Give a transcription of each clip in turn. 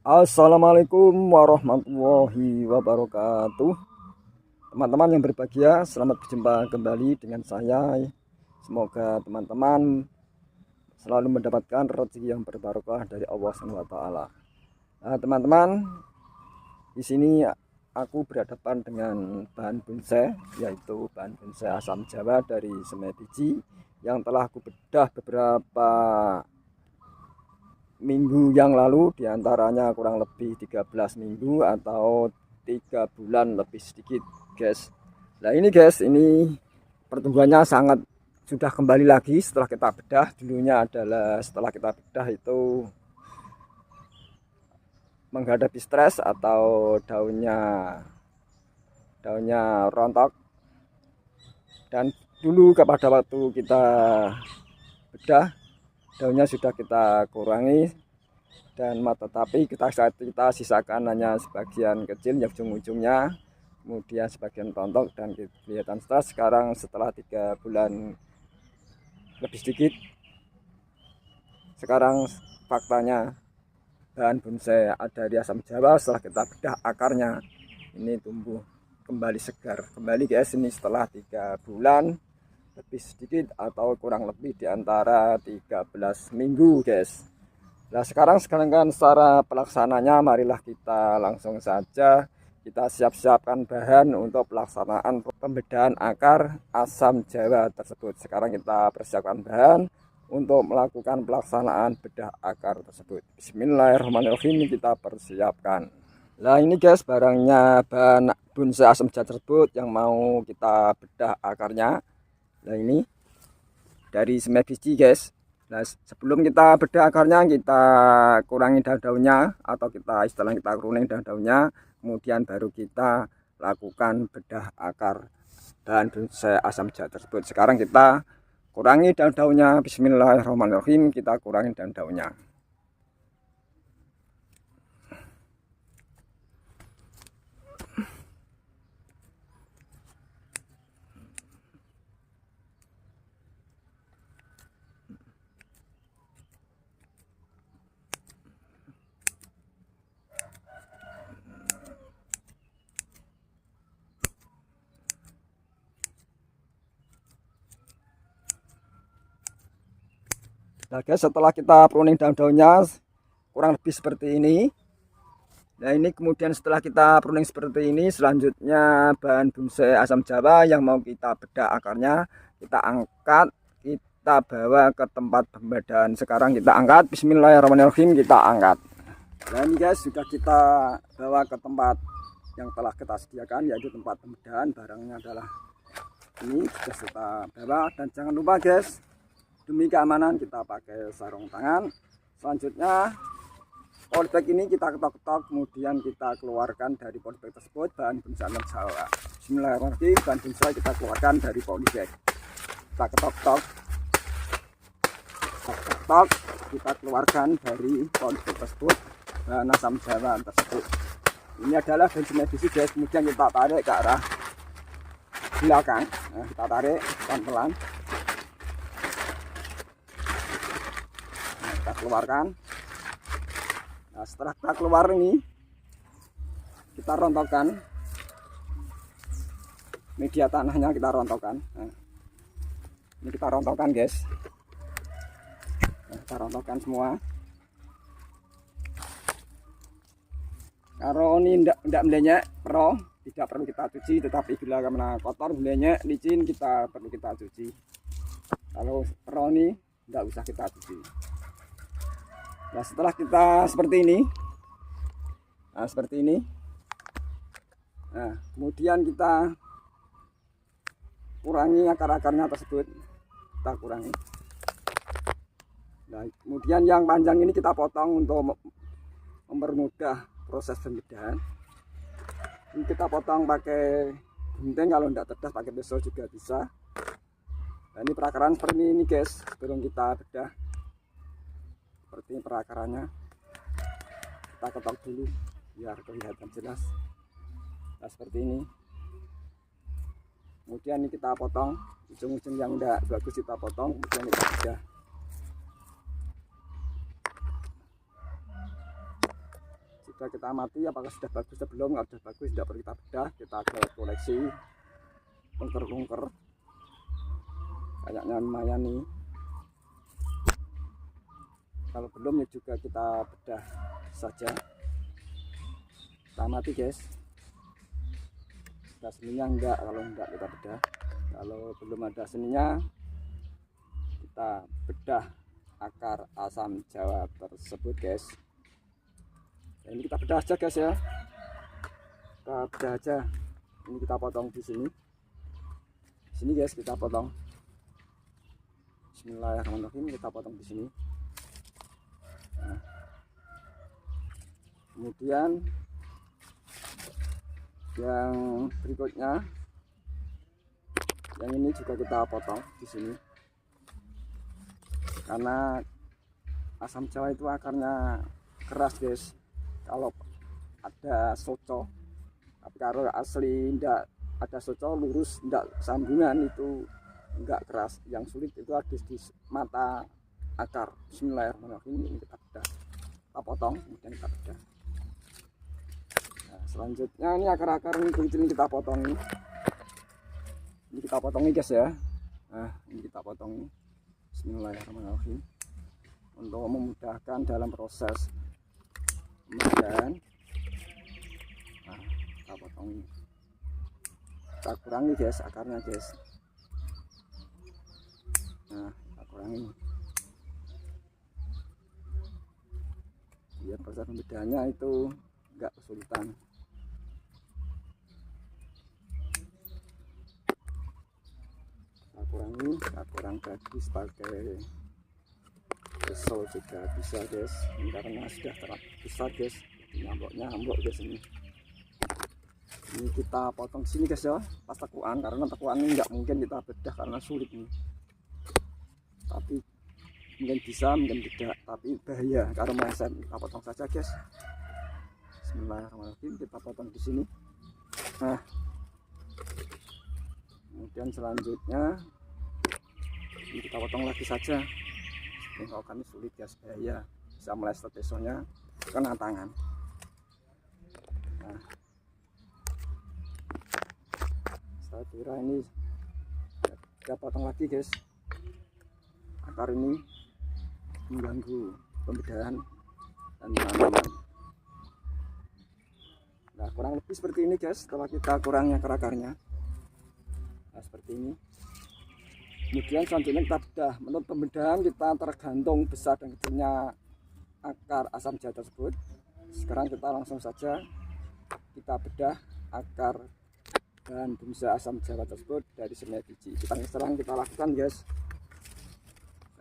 Assalamualaikum warahmatullahi wabarakatuh. Teman-teman yang berbahagia, selamat berjumpa kembali dengan saya. Semoga teman-teman selalu mendapatkan rezeki yang berbarokah dari Allah SWT. Nah, teman-teman, di sini aku berhadapan dengan bahan bonsai, yaitu bahan bonsai asam Jawa dari Semai Biji yang telah aku bedah beberapa minggu yang lalu, diantaranya kurang lebih 13 minggu atau 3 bulan lebih sedikit, guys. Nah ini guys, ini pertumbuhannya sangat sudah kembali lagi setelah kita bedah. Dulunya adalah setelah kita bedah itu menghadapi stres atau daunnya rontok, dan dulu pada waktu kita bedah daunnya sudah kita kurangi, dan tetapi kita sisakan hanya sebagian kecil yang ujung-ujungnya, kemudian sebagian rontok dan kelihatan stres. Sekarang setelah 3 bulan lebih sedikit, sekarang faktanya bahan bonsai dari asam Jawa setelah kita bedah akarnya ini tumbuh kembali segar kembali, guys. Ini setelah 3 bulan lebih sedikit atau kurang lebih di antara 13 minggu, guys. Nah sekarang secara pelaksananya, marilah kita langsung saja kita siap-siapkan bahan untuk pelaksanaan pembedahan akar asam Jawa tersebut. Sekarang kita persiapkan bahan untuk melakukan pelaksanaan bedah akar tersebut. Bismillahirrahmanirrahim, kita persiapkan. Nah ini guys, barangnya bahan bonsai asam Jawa tersebut yang mau kita bedah akarnya. Nah ini dari Semai Biji, guys. Nah sebelum kita bedah akarnya, kita kurangi daun-daunnya atau istilahnya kita kuning daun-daunnya, kemudian baru kita lakukan bedah akar bahan bonsai asam Jawa tersebut. Sekarang kita kurangi daun-daunnya. Bismillahirrahmanirrahim, kita kurangi daun-daunnya. Nah guys, setelah kita pruning daun-daunnya kurang lebih seperti ini. Nah ini kemudian setelah kita pruning seperti ini, selanjutnya bahan bonsai asam Jawa yang mau kita bedah akarnya kita angkat, kita bawa ke tempat pembedahan. Sekarang kita angkat, bismillahirrahmanirrahim, kita angkat. Nah ini guys, sudah kita bawa ke tempat yang telah kita sediakan, yaitu tempat pembedahan. Barangnya adalah ini, sudah kita bawa. Dan jangan lupa guys, demi keamanan kita pakai sarung tangan. Selanjutnya polybag ini kita ketok-ketok, kemudian kita keluarkan dari polybag tersebut bahan bonsai asam Jawa. Bismillahirrahmanirrahim, bahan bonsai kita keluarkan dari polybag. Kita ketok-ketok, kita keluarkan dari polybag tersebut bahan asam Jawa tersebut. Ini adalah bahan Semai Biji, guys. Kemudian kita tarik ke arah belakang. Nah, kita tarik pelan-pelan. Kita keluarkan. Nah, setelah kita keluar ini, kita rontokkan media tanahnya, kita rontokkan. Nah, ini kita rontokkan, guys. Nah, kita rontokkan semua. Kalau ini tidak melenyek, tidak perlu kita cuci. Tetapi bila karena kotor, melenyek, licin, perlu kita cuci. Kalau ini tidak usah kita cuci. Nah setelah kita seperti ini, nah kemudian kita kurangi akar-akarnya tersebut, kita kurangi. Nah kemudian yang panjang ini kita potong untuk mempermudah proses pembedahan. Ini kita potong pakai gunting, kalau tidak cerdas pakai pisau juga bisa. Nah ini perakaran seperti ini, guys, sebelum kita bedah. Seperti perakarannya, kita ketok dulu biar kelihatan jelas. Nah seperti ini. Kemudian ini kita potong ujung-ujung yang tidak bagus, kita potong, kemudian kita bedah. sudah kita amati apakah sudah bagus atau belum. Kalau sudah bagus tidak perlu kita bedah, kita ke koleksi lungker-lungker kayaknya lumayan nih. Kalau belum ya juga kita bedah saja, kita amati guys. Ada seninya enggak, kalau enggak kita bedah. Kalau belum ada seninya kita bedah akar asam jawa tersebut guys. Nah, ini kita bedah aja guys ya, kita bedah aja. Ini kita potong di sini guys, kita potong. Bismillahirrahmanirrahim, kita potong di sini. Nah, kemudian yang berikutnya, yang ini juga kita potong di sini, karena asam jawa itu akarnya keras guys. Kalau ada soco, tapi kalau asli ndak ada soco lurus ndak sambungan itu enggak keras. Yang sulit itu ada di mata akar. Bismillahirrahmanirrahim, ini kita bedah, kita potong kemudian kita bedah. Nah, selanjutnya ini akar-akar ini kulit ini kita potong ini. Ini kita potong nih guys ya. Nah, ini kita potong ini. Bismillahirrahmanirrahim, untuk memudahkan dalam proses pemadahan. Nah, kita potong ini, kita kurangi guys akarnya guys. Nah, kita kurangi biar proses pembedahannya itu enggak kesulitan. Kita kurang bagus pakai pisau juga bisa guys. Ini karena sudah terlalu besar guys, nyambok guys. Ini kita potong di sini guys ya, pas tekuan, karena tekuan ini nggak mungkin kita bedah karena sulit nih. Tapi mungkin bisa, mungkin tidak, tapi bahaya karena meleset. Kita potong saja guys. Bismillahirrahmanirrahim, kita potong di sini. Nah, kemudian selanjutnya ini kita potong lagi saja. Ini kalau kami sulit guys, bahaya, bisa meleset pisaunya kena tangan. Nah, saya kira ini kita potong lagi guys. Akar ini mengganggu pembedahan dan penanaman. Nah, kurang lebih seperti ini guys. Setelah kita kurangi akar-akarnya, nah seperti ini. Kemudian selanjutnya kita bedah. Menurut pembedahan kita tergantung besar dan kecilnya akar asam jawa tersebut. Sekarang kita langsung saja kita bedah akar dan bungsa asam jawa tersebut dari semua biji. Kita serang, kita lakukan guys.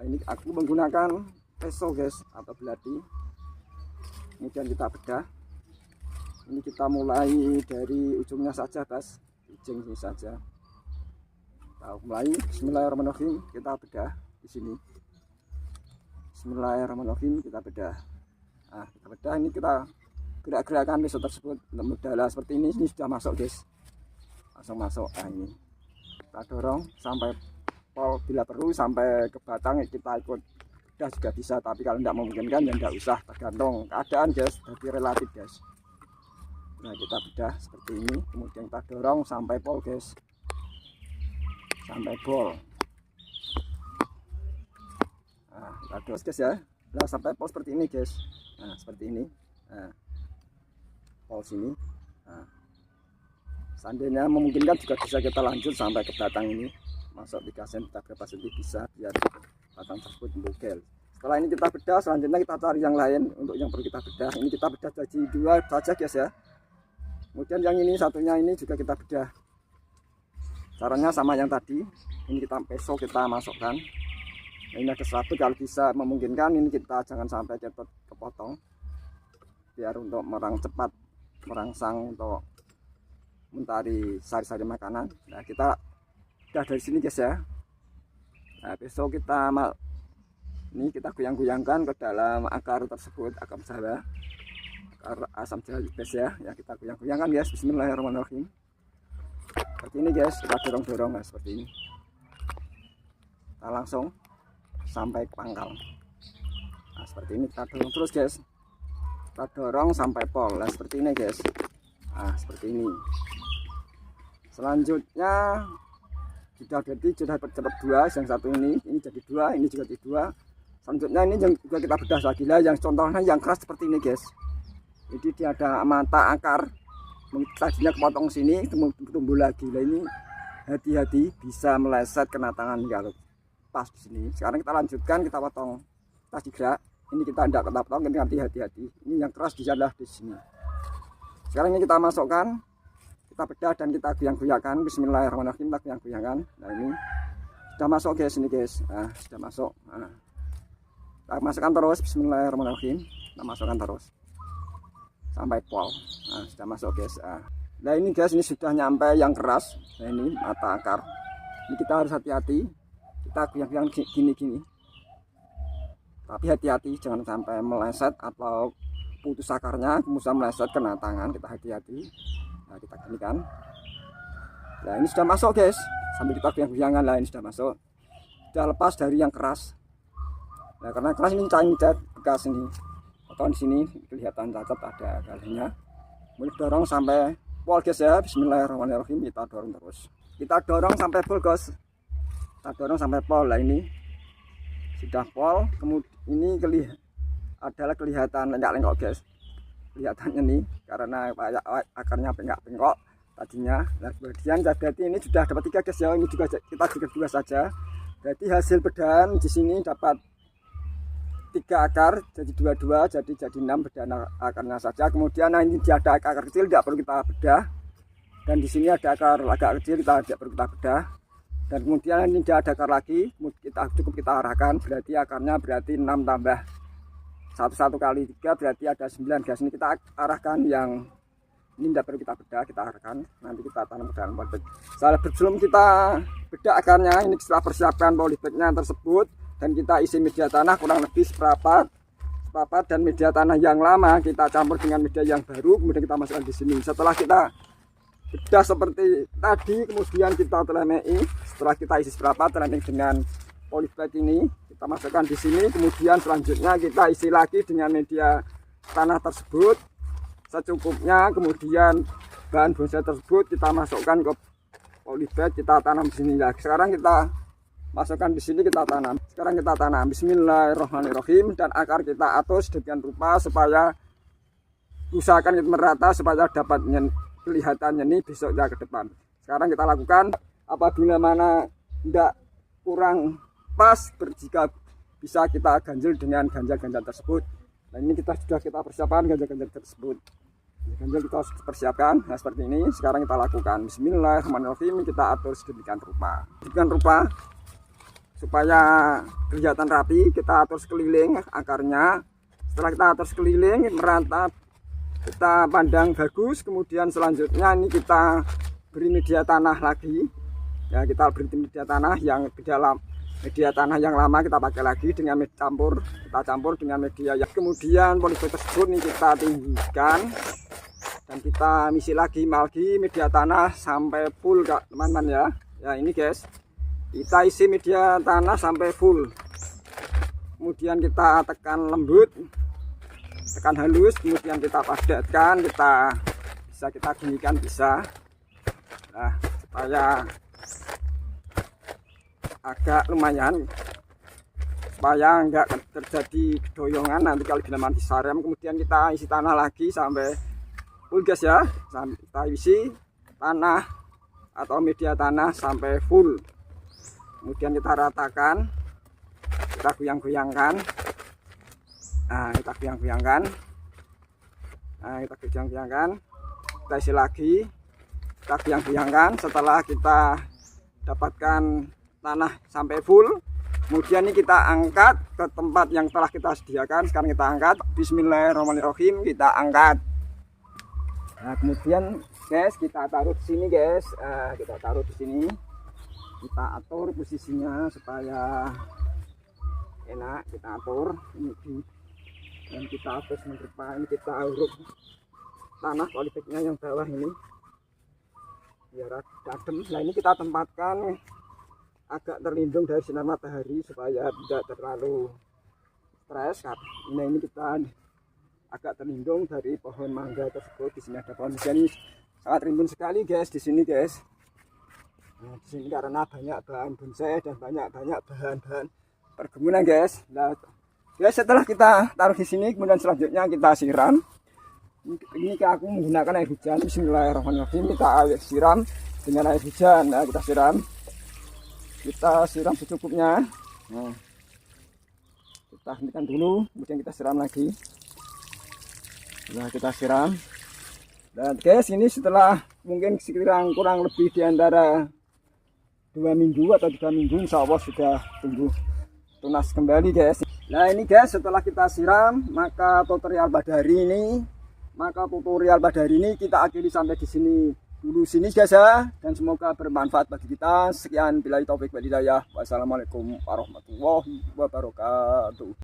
Nah, ini aku menggunakan pisau guys atau belati. Kemudian kita bedah. Ini kita mulai dari ujungnya saja guys, ujung ini saja. Mulai. Bismillahirrahmanirrahim, kita bedah di sini. Bismillahirrahmanirrahim, kita bedah. Nah, kita bedah, ini kita gerak-gerakan pisau tersebut untuk mudah seperti ini. Ini sudah masuk guys, langsung masuk. Nah, ini kita dorong sampai pol, bila perlu sampai ke batang kita ikut bedah juga bisa, tapi kalau tidak memungkinkan ya tidak usah, tergantung keadaan guys, jadi relatif guys. Nah, kita bedah seperti ini, kemudian kita dorong sampai pol guys, sampai bol. Nah, kita dorong guys ya. Nah, sampai pol seperti ini guys. Nah, seperti ini. Nah, pol sini. Nah, seandainya memungkinkan juga bisa kita lanjut sampai ke batang ini, masuk 3 cm, berapa cm bisa, biar batang tersebut membugel. Setelah ini kita bedah, selanjutnya kita cari yang lain untuk yang perlu kita bedah. Ini kita bedah jadi 2 saja guys ya. Kemudian yang ini satunya ini juga kita bedah. Caranya sama yang tadi. Ini kita pisau kita masukkan. Ini ada 100, kalau bisa memungkinkan ini kita jangan sampai cepat kepotong, biar untuk merangsang untuk mencari sari-sari makanan. Nah, kita udah dari sini guys ya. Nah, pisau kita ini kita goyang-goyangkan ke dalam akar tersebut, akar jawa, akar asam jawa guys ya. Ya, kita goyang-goyangkan guys. Bismillahirrahmanirrahim. Seperti ini guys, kita dorong-dorong. Nah, seperti ini. Kita langsung sampai ke pangkal. Nah, seperti ini kita dorong terus guys. kita dorong sampai pol. Nah seperti ini guys, nah seperti ini. Selanjutnya sudah dapat dua, yang satu ini jadi dua, ini juga jadi dua. Selanjutnya ini juga kita bedah lagi lah, yang contohnya yang keras seperti ini guys. Jadi dia ada mata akar, tadinya kepotong sini, tumbuh lagi. Nah ini hati-hati bisa meleset kena tangan kalau pas di sini. Sekarang kita lanjutkan, kita potong pas digerak. Ini kita tidak potong, ini hati-hati. Ini yang keras di sini. Sekarang ini kita masukkan, kita bedah dan kita goyang-goyangkan. Bismillahirrahmanirrahim, kita goyang-goyangkan. Nah ini sudah masuk guys, ini guys. Nah, sudah masuk. Nah, kita masukkan terus. Bismillahirrahmanirrahim, kita masukkan terus sampai pol. Nah, sudah masuk guys. Nah ini guys, ini sudah nyampe yang keras. Nah ini mata akar. Ini kita harus hati-hati. Kita goyang-goyang gini-gini. Tapi hati-hati jangan sampai meleset atau putus akarnya, kemudian meleset kena tangan. Kita hati-hati. Nah kita ginikan. Nah ini sudah masuk guys. Sambil kita goyang-goyangan. Nah ini sudah masuk. Sudah lepas dari yang keras. Nah karena keras ini cacat bekas ini. Atau di sini kelihatan cacat ada galanya. Mulai dorong sampai pol guys ya. Bismillahirrahmanirrahim, kita dorong terus. Kita dorong sampai pol guys. Kita dorong sampai pol. Nah ini sudah pol. Kemudian ini adalah kelihatan lenggak-lenggok guys. Kelihatannya nih karena akarnya bengkok tadinya. Nah kemudian jadi ini sudah dapat 3 guys ya. Ini juga kita juga 2 saja. Jadi hasil bedahan di sini dapat 3 akar, jadi 22, jadi 6 bedahan akarnya saja. Kemudian nah ini dia ada akar kecil, tidak perlu kita bedah. Dan di sini ada akar agak kecil, kita tidak perlu kita bedah. Dan kemudian ini dia ada akar lagi, cukup kita arahkan. Berarti akarnya berarti 6 tambah 1 kali 3 berarti ada 9 guys. Ini kita arahkan, yang ini tidak perlu kita bedah, kita arahkan. Nanti kita tanam ke dalam polybag. Sebelum kita bedah akarnya, ini setelah persiapkan polybagnya tersebut. Dan kita isi media tanah kurang lebih seperempat, dan media tanah yang lama kita campur dengan media yang baru, kemudian kita masukkan di sini. Setelah kita bedah seperti tadi, kemudian kita telemei. Setelah kita isi seperempat, telemei dengan polybag ini, kita masukkan di sini. Kemudian selanjutnya kita isi lagi dengan media tanah tersebut secukupnya. Kemudian bahan bonsai tersebut kita masukkan ke polybag, kita tanam di sini. Nah, sekarang kita masukkan di sini, kita tanam. Sekarang kita tanam. Bismillahirrahmanirrahim. Dan akar kita atur sedemikian rupa supaya usahakan kita merata supaya dapat kelihatannya nih besoknya ke depan. Sekarang kita lakukan. Apabila mana tidak kurang pas, jika bisa kita ganjel dengan ganjal-ganjal tersebut. Nah ini sudah kita persiapkan ganjal-ganjal tersebut. Ganjal kita persiapkan. Nah seperti ini. Sekarang kita lakukan. Bismillahirrahmanirrahim. Kita atur sedemikian rupa. Supaya kelihatan rapi, kita atur sekeliling akarnya. Setelah kita atur sekeliling merata, kita pandang bagus. Kemudian selanjutnya ini kita beri media tanah lagi ya. Kita beri media tanah yang di dalam media tanah yang lama kita pakai lagi dengan kita campur dengan media yang kemudian polybag tersebut ini kita tinggikan dan kita misi lagi media tanah sampai full teman-teman ya. Ya ini guys, kita isi media tanah sampai full. Kemudian kita tekan lembut, tekan halus, kemudian kita padatkan, kita ginikan bisa. Nah, supaya agak lumayan, supaya enggak terjadi kedoyongan nanti kalau bila mati sarem. Kemudian kita isi tanah lagi sampai full guys ya. Kita isi tanah atau media tanah sampai full. Kemudian kita ratakan, kita goyang-goyangkan. Nah, kita goyang-goyangkan. Kita isi lagi, kita goyang-goyangkan. Setelah kita dapatkan tanah sampai full, kemudian ini kita angkat ke tempat yang telah kita sediakan. Sekarang kita angkat. Bismillahirrahmanirrahim, kita angkat. Nah, kemudian guys, kita taruh di sini guys. Kita taruh di sini. Kita atur posisinya supaya enak. Kita atur ini dan kita atur menerpa. Ini kita uruk tanah polybagnya yang bawah ini biar adem. Nah ini kita tempatkan agak terlindung dari sinar matahari supaya tidak terlalu stres. Nah ini kita agak terlindung dari pohon mangga tersebut. Di sini ada pohon ini sangat rimbun sekali guys di sini guys. Nah, di sini karena banyak bahan bonsai dan banyak bahan-bahan perkebunan guys. Nah, guys, setelah kita taruh di sini, kemudian selanjutnya kita siram. Ini aku menggunakan air hujan. Bismillahirrahmanirrahim. Kita siram dengan air hujan. Nah, kita siram secukupnya. Nah, kita hentikan dulu, kemudian kita siram lagi. Nah, kita siram. Dan guys, ini setelah mungkin kurang lebih di antara 2 minggu atau 3 minggu, insya Allah sudah tumbuh tunas kembali guys. Nah ini guys, setelah kita siram, maka tutorial Badari ini kita akhiri sampai di sini dulu guys ya, dan semoga bermanfaat bagi kita. Sekian, billahi taufik wal hidayah. Wassalamualaikum warahmatullahi wabarakatuh.